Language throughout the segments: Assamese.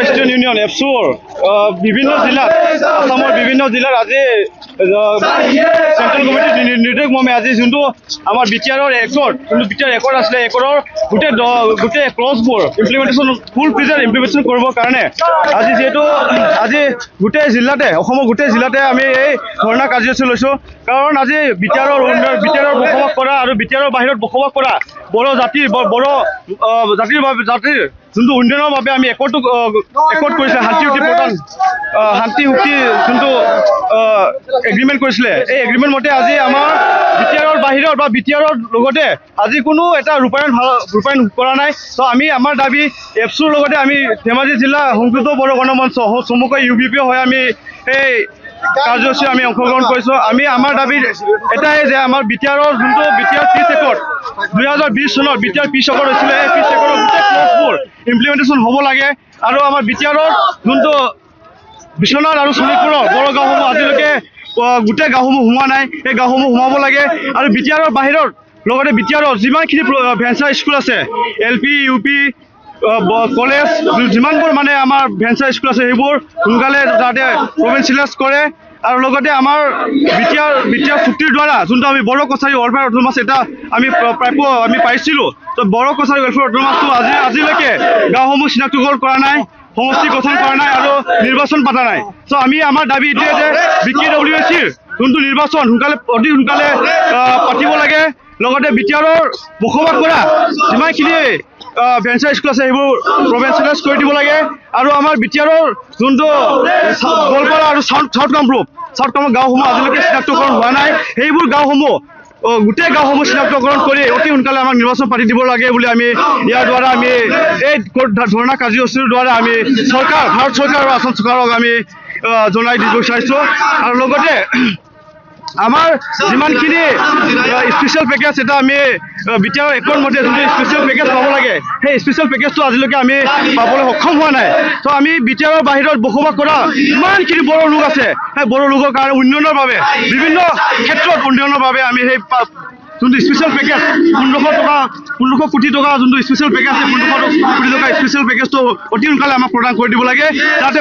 ষ্টুডেণ্ট ইউনিয়ন এফচুৰ বিভিন্ন জিলাত আসামৰ বিভিন্ন জিলাৰ আজি চেণ্ট্ৰেল কমিটিৰ নিৰ্দেশ মৰ্মে আজি যোনটো আমাৰ বিটিআৰৰ ৰেকৰ্ড যোনটো বিটিআৰ ৰেকৰ্ড আছিলে ৰেকৰ্ডৰ গোটেই ক্লজবোৰ ইমপ্লিমেণ্টেশ্যন ফুল ফ্ৰিজাৰ ইমপ্লিমেণ্টেশ্যন কৰিবৰ কাৰণে আজি যিহেতু আজি গোটেই জিলাতে অসমৰ গোটেই জিলাতে আমি এই ধৰ্ণা কাৰ্যসূচী লৈছোঁ। কাৰণ আজি বিটিআৰৰ বসবাস কৰা আৰু বিটিআৰৰ বাহিৰত বসবাস কৰা বড়ো জাতিৰ যোনটো উন্নয়নৰ বাবে আমি একৰ্ড কৰিছিলে শান্তি চুক্তি যোনটো এগ্ৰিমেণ্ট কৰিছিলে এই এগ্ৰিমেণ্ট মতে আজি আমাৰ বিটিআৰৰ বাহিৰত বা বিটিআৰৰ লগতে আজি কোনো এটা ৰূপায়ণ কৰা নাই। তো আমি আমাৰ দাবী এফচুৰ লগতে আমি ধেমাজি জিলা সংযুক্ত বড়ো গণমঞ্চ চমুকৈ UBP হৈ আমি এই কাৰ্যসূচী আমি অংশগ্ৰহণ কৰিছোঁ। আমি আমাৰ দাবী এটাই যে আমাৰ বিটিআৰৰ যোনটো বিটিআৰ পিচ ৰেকৰ্ড 2020 চনত বিটিআৰ পিচ ৰেকৰ্ড হৈছিলে এই পিচ ৰেকৰ্ডৰ গোটেই ক্লজবোৰ ইমপ্লিমেণ্টেশ্যন হ'ব লাগে আৰু আমাৰ বিটিআৰৰ যোনটো বিশ্বনাথ আৰু শোণিতপুৰৰ বড়ো গাঁওসমূহ আজিলৈকে গোটেই গাঁওসমূহ সোমোৱা নাই সেই গাঁওসমূহ সোমাব লাগে আৰু বিটিআৰৰ বাহিৰত লগতে বিটিআৰৰ যিমানখিনি ভেঞ্চাৰ স্কুল আছে LP UP কলেজ যিমানবোৰ মানে আমাৰ ভেঞ্চাৰ স্কুল আছে সেইবোৰ সোনকালে যাতে প্ৰভিঞ্চিয়েলাইজ কৰে আৰু লগতে আমাৰ বিটিআৰ চুক্তিৰ দ্বাৰা যোনটো আমি বড়ো কছাৰী ৱেলফেয়াৰ অট'নমাছ এটা আমি প্ৰাপ্য আমি পাইছিলোঁ। তো বড়ো কছাৰী ৱেলফেয়াৰ অট'নমাছটো আজিলৈকে গাঁওসমূহ চিনাক্তকৰণ কৰা নাই, সমষ্টি গঠন কৰা নাই আৰু নিৰ্বাচন পতা নাই। চ' আমি আমাৰ দাবী এইটোৱে যে BKWCৰ যোনটো নিৰ্বাচন অতি সোনকালে পাতিব লাগে। লগতে বিটিআৰৰ বসবাস কৰা যিমানখিনি ভেঞ্চাৰ স্কুল আছে সেইবোৰ প্ৰভিঞ্চিয়েলাইজ কৰি দিব লাগে আৰু আমাৰ বিটিআৰৰ যোনটো গোৱালপাৰা আৰু চাউথ কামৰূপ গাঁওসমূহ আজিলৈকে চিনাক্তকৰণ হোৱা নাই সেইবোৰ গাঁওসমূহ গোটেই গাঁওসমূহ চিনাক্তকৰণ কৰি অতি সোনকালে আমাক নিৰ্বাচন পাতি দিব লাগে বুলি আমি ইয়াৰ দ্বাৰা আমি এই ধৰ্ণা কাৰ্যসূচীৰ দ্বাৰা আমি ভাৰত চৰকাৰ আৰু আসাম চৰকাৰক আমি জনাই দিব বিচাৰিছোঁ। আৰু লগতে আমাৰ যিমানখিনি স্পেচিয়েল পেকেজ এটা আমি বিটিআৰ ৰেকৰ্ড মতে যোনটো স্পেচিয়েল পেকেজ পাব লাগে সেই স্পেচিয়েল পেকেজটো আজিলৈকে আমি পাবলৈ সক্ষম হোৱা নাই। তো আমি বিটিআৰৰ বাহিৰত বসবাস কৰা যিমানখিনি বড়ো লোক আছে সেই বড়ো লোকৰ কাৰণে উন্নয়নৰ বাবে বিভিন্ন ক্ষেত্ৰত উন্নয়নৰ বাবে আমি সেই যোনটো স্পেচিয়েল পেকেজ 1500 কোটি টকা যোনটো স্পেচিয়েল পেকেজ আছে 1500 কোটি টকা স্পেচিয়েল পেকেজটো অতি সোনকালে আমাক প্ৰদান কৰি দিব লাগে যাতে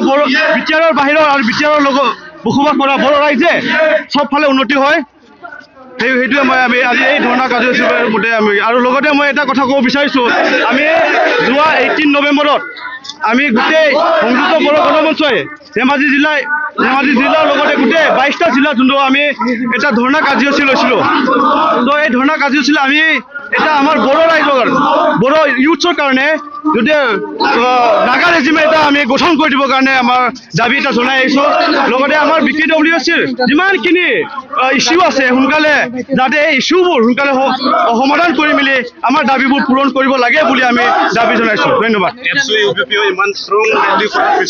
বিটিআৰৰ বাহিৰৰ আৰু বিটিআৰৰ লগত বসবাস কৰা বড়ো ৰাইজে চবফালে উন্নতি হয়। সেইটোৱে মই আমি আজি এই ধৰ্ণা কাৰ্যসূচীৰ মতে আমি আৰু লগতে মই এটা কথা ক'ব বিচাৰিছোঁ আমি যোৱা 18 নৱেম্বৰত আমি গোটেই সংযুক্ত বড়ো গণমঞ্চই ধেমাজি জিলাৰ লগতে গোটেই 22টা জিলা যোনটো আমি এটা ধৰ্ণা কাৰ্যসূচী লৈছিলোঁ। তো এই ধৰ্ণা কাৰ্যসূচী আমি এটা আমাৰ বড়ো ৰাইজৰ বড়ো ইউথছৰ কাৰণে যদি নাগা ৰেজিমেণ্ট এটা আমি গঠন কৰি দিবৰ কাৰণে আমাৰ দাবী এটা জনাই আহিছোঁ। লগতে আমাৰ BKWCৰ যিমানখিনি ইছ্যু আছে সোনকালে যাতে এই ইছ্যুবোৰ সোনকালে সমাধান কৰি মেলি আমাৰ দাবীবোৰ পূৰণ কৰিব লাগে বুলি আমি দাবী জনাইছোঁ। ধন্যবাদ। ইমান ষ্ট্ৰং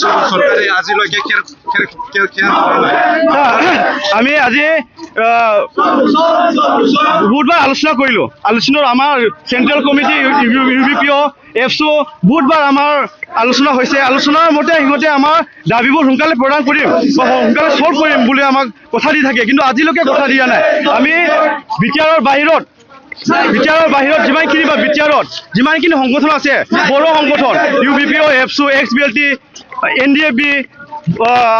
চৰকাৰে আজিলৈকে আমি আজি বহুতবাৰ আলোচনা কৰিলোঁ। আলোচনাৰ আমাৰ চেণ্ট্ৰেল কমিটি UBPO এফচু বহুতবাৰ আমাৰ আলোচনা হৈছে। আলোচনাৰ মতে সিহঁতে আমাৰ দাবীবোৰ সোনকালে প্ৰদান কৰিম বা সোনকালে ছল্ভ কৰিম বুলি আমাক কথা দি থাকে, কিন্তু আজিলৈকে কথা দিয়া নাই। আমি বিটিআৰৰ বাহিৰত যিমানখিনি বা বিটিআৰত যিমানখিনি সংগঠন আছে বড়ো সংগঠন UBPO এফচু XBLT NDFB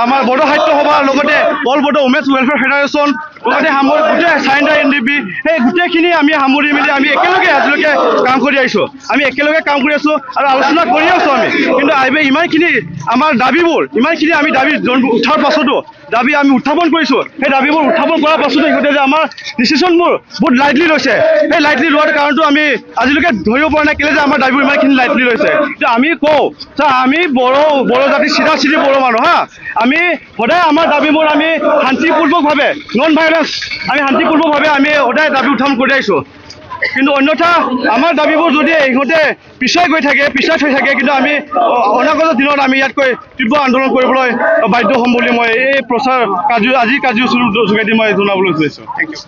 আমাৰ বড়ো সাহিত্য সভাৰ লগতে all Bodo women's welfare federation লগতে গোটেই চাইণ্ডাৰ NDFB সেই গোটেইখিনি আমি সামৰি মেলি আমি একেলগে আজিলৈকে কাম কৰি আহিছোঁ। আমি একেলগে কাম কৰি আছোঁ আৰু আলোচনা কৰি আছোঁ আমি। কিন্তু ইমানখিনি আমাৰ দাবীবোৰ ইমানখিনি আমি দাবী উঠাৰ পাছতো দাবী আমি উত্থাপন কৰিছোঁ। সেই দাবীবোৰ উত্থাপন কৰাৰ পাছতো সিহঁতে যে আমাৰ ডিচিশ্যনবোৰ বহুত লাইটলি লৈছে। সেই লাইটলি লোৱাৰ কাৰণটো আমি আজিলৈকে ধৰিব পৰা নাই কেলৈ যে আমাৰ দাবীবোৰ ইমানখিনি লাইটলি লৈছে। এতিয়া আমি কওঁ যে আমি বড়ো জাতি চিধা বড়ো মানুহ আমি সদায় আমাৰ দাবীবোৰ আমি শান্তিপূৰ্বকভাৱে নন ভাইলেন্স আমি শান্তিপূৰ্বকভাৱে আমি সদায় দাবী উত্থাপন কৰি আহিছোঁ। কিন্তু অন্যথা আমাৰ দাবীবোৰ যদি ইহঁতে পিছুৱাই গৈ থাকে পিছুৱাই থৈ থাকে কিন্তু আমি অনাগত দিনত আমি ইয়াতকৈ তীব্ৰ আন্দোলন কৰিবলৈ বাধ্য হ'ম বুলি মই এই প্ৰচাৰ আজি কাৰ্যসূচীৰ যোগেদি মই জনাবলৈ গৈছোঁ থেংক ইউ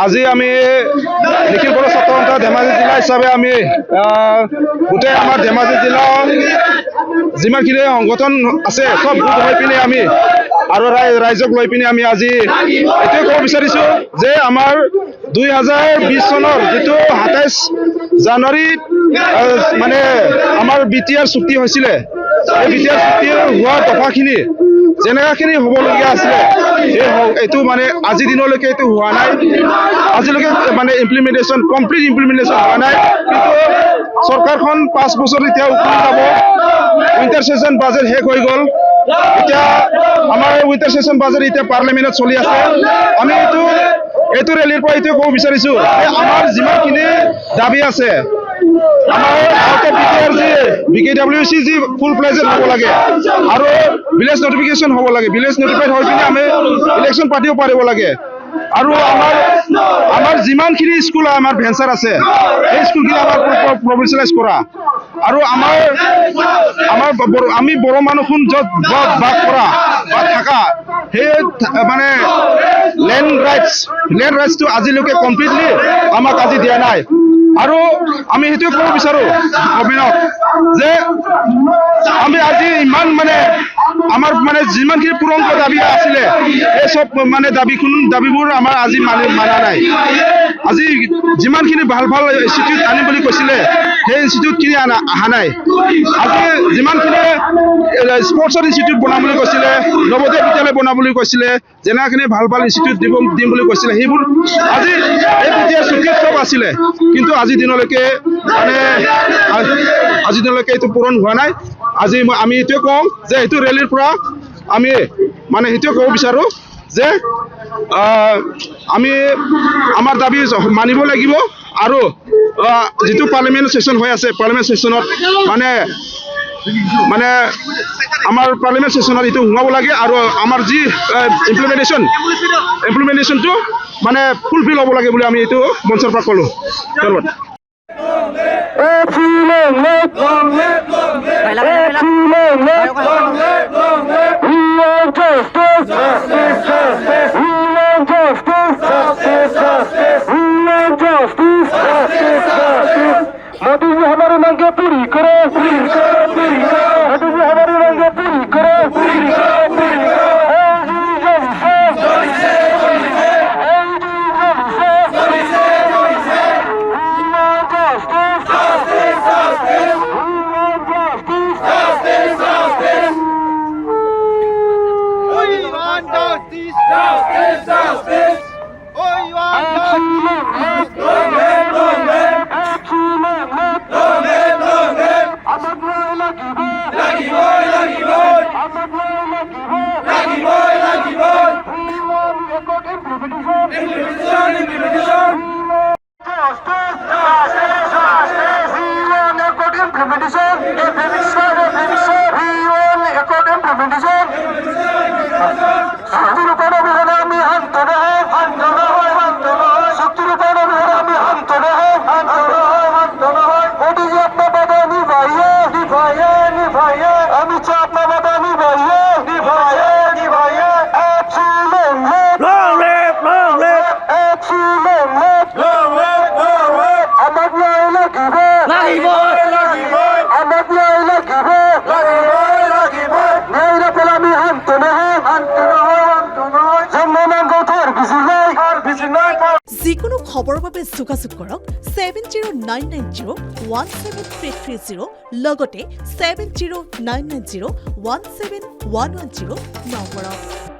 আজি আমি লখিমপুৰ ছাত্ৰ সন্থা ধেমাজি জিলা হিচাপে আমি গোটেই আমাৰ ধেমাজি জিলা যিমানখিনি সংগঠন আছে চব গোট হৈ পিনে আমি আৰু ৰাইজক লৈ পিনে আমি আজি এইটোৱে ক'ব বিচাৰিছোঁ যে আমাৰ 2020 চনৰ যিটো 27 জানুৱাৰীত মানে আমাৰ BTR চুক্তি হৈছিলে এই BTR চুক্তি হোৱা দফাখিনি যেনেকাখিনি হ'বলগীয়া আছিলে এইটো মানে আজি দিনলৈকে এইটো হোৱা নাই আজিলৈকে মানে কমপ্লিট ইমপ্লিমেণ্টেশ্যন হোৱা নাই কিন্তু চৰকাৰখন 5 বছৰ এতিয়া উকলি যাব উইণ্টাৰ ছেশ্যন বাজেট শেষ হৈ গ'ল এতিয়া আমাৰ উইণ্টাৰ ছেশ্যন বাজেট এতিয়া পাৰ্লিমেণ্টত চলি আছে আমি এইটো ৰেলীৰ পৰা এইটোৱে ক'ব বিচাৰিছোঁ যে আমাৰ যিমানখিনি দাবী আছে আমাৰ আউট অফ BTR যি BKWC যি ফুল প্লেজেড হ'ব লাগে আৰু ভিলেজ নটিফিকেশ্যন হ'ব লাগে ভিলেজ নটিফাইড হৈ পিনে আমি ইলেকশ্যন পাতিব পাৰিব লাগে আৰু আমাৰ যিমানখিনি স্কুল আমাৰ ভেঞ্চাৰ আছে সেই স্কুলখিনি আমাৰ প্ৰভিঞ্চিয়েলাইজ কৰা আৰু আমি বড়ো মানুহখন য'ত বাস কৰা বা থকা সেই মানে লেণ্ড ৰাইটছটো আজিলৈকে কমপ্লিটলি আমাক আজি দিয়া নাই আৰু আমি সেইটোৱে ক'ব বিচাৰোঁ গভৰ্ণমেণ্টক যে আমি আজি ইমান মানে আমাৰ মানে যিমানখিনি পুৰন্ত দাবী আছিলে এই চব মানে দাবীবোৰ আমাৰ আজি মানা নাই আজি যিমানখিনি ভাল ইনষ্টিটিউট আনিম বুলি কৈছিলে সেই ইনষ্টিটিউটখিনি অহা নাই আজি যিমানখিনি স্পৰ্টছৰ ইনষ্টিটিউট বনাম বুলি কৈছিলে নৱোদয় বিদ্যালয় বনাম বুলি কৈছিলে যেনেখিনি ভাল ইনষ্টিটিউট দিম বুলি কৈছিলে সেইবোৰ আজি এই BTR চুক্তিত চব আছিলে কিন্তু আজি দিনলৈকে এইটো পূৰণ হোৱা নাই আজি আমি এইটোৱে কওঁ যে এইটো ৰেলীৰ পৰা আমি মানে সেইটোৱে ক'ব বিচাৰোঁ যে আমি আমাৰ দাবী মানিব লাগিব আৰু যিটো পাৰ্লিমেণ্ট ছেশ্যন হৈ আছে পাৰ্লিমেণ্ট ছেশ্যনত মানে আমাৰ পাৰ্লিমেণ্ট ছেশ্যনত এইটো সোমাব লাগে আৰু আমাৰ যি ইমপ্লিমেণ্টেশ্যনটো মানে ফুলফিল হ'ব লাগে বুলি আমি এইটো মঞ্চৰ পৰা ক'লোঁ ধন্যবাদ मोदी जी हमारी मांगे पूरी करो मोदी जी हमारी मांगे पूरी करो যিকোনো খবৰৰ বাবে যোগাযোগ কৰক 7099017330 লগতে 7099017110 নম্বৰত।